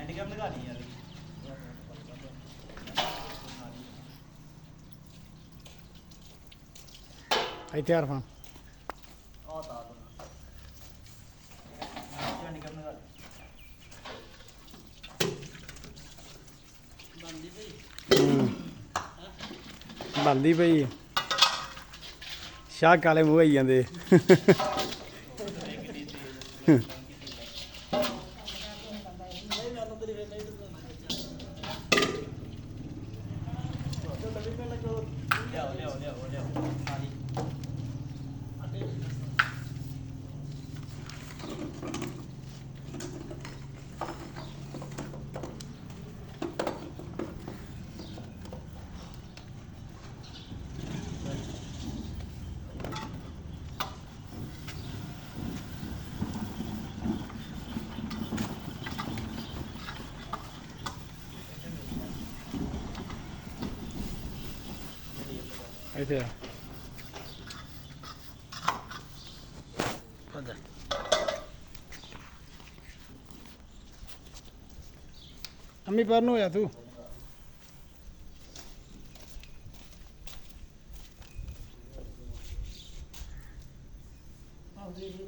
handicap ਲਗਾ ਲਈ ਯਾਰ ਇੱਥੇ ਯਾਰ ਫਾਂ ਆਹ ਤਾਂ ਹੈਂਡੀਕੈਪ ਲਗਾ ਲਈ ਬੰਦੀ ਪਈ ਸ਼ਾਹ ਕਾਲੇ ਮੂੰਹ ਆਈ ਜਾਂਦੇ ਇੱਥੇ ਆ ਅੰਮੀ ਪਰ ਨੂੰ ਹੋਇਆ ਤੂੰ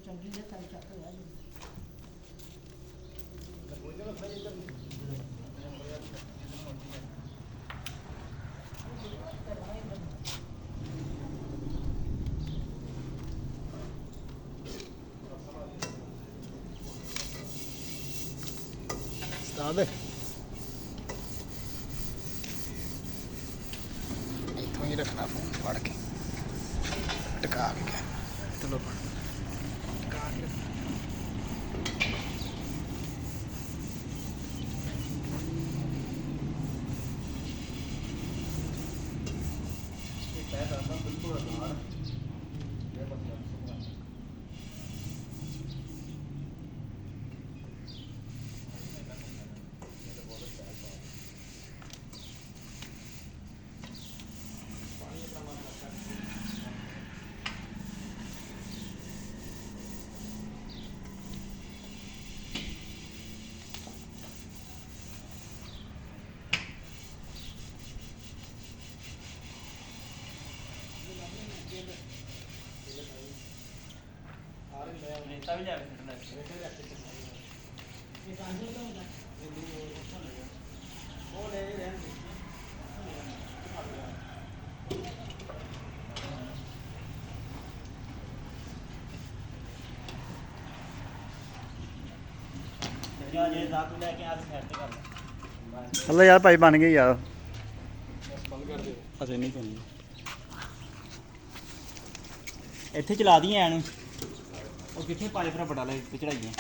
ਚੰਗੀ ਜੇ ਤਾਂ ਚੱਕ ਹੋਇਆ ਸਟਾਰਟ ਇੱਥੋਂ ਹੀ ਰੱਖਣਾ ਫੋਨ ਫੜ ਕੇ ਟਿਕਾ ਕੇ ਚਲੋ ਟਿਕਾ ਕੇ ਰੇਤਾ ਵੀ ਲਿਆਵੇ ਸਿੱਟਣਾ ਉਹ ਲੈ ਰਹਿਣ ਦੇ ਜਾ ਜੇ ਦਾਤ ਲੈ ਕੇ ਆ ਸਾਈਡ ਤੇ ਕਰ ਲੈ ਹਲੋ ਯਾਰ ਭਾਈ ਬਣ ਗਈ ਯਾਰ ਬੰਦ ਕਰ ਦਿਓ ਅਸੀਂ ਨਹੀਂ ਕਰਨੀ ਇੱਥੇ ਚਲਾ ਦਈਏ ਐਨ ਉਹ ਕਿੱਥੇ ਪਾਏ ਫਿਰ ਬੜਾ ਲੈ ਕੇ ਚੜਾਈਏ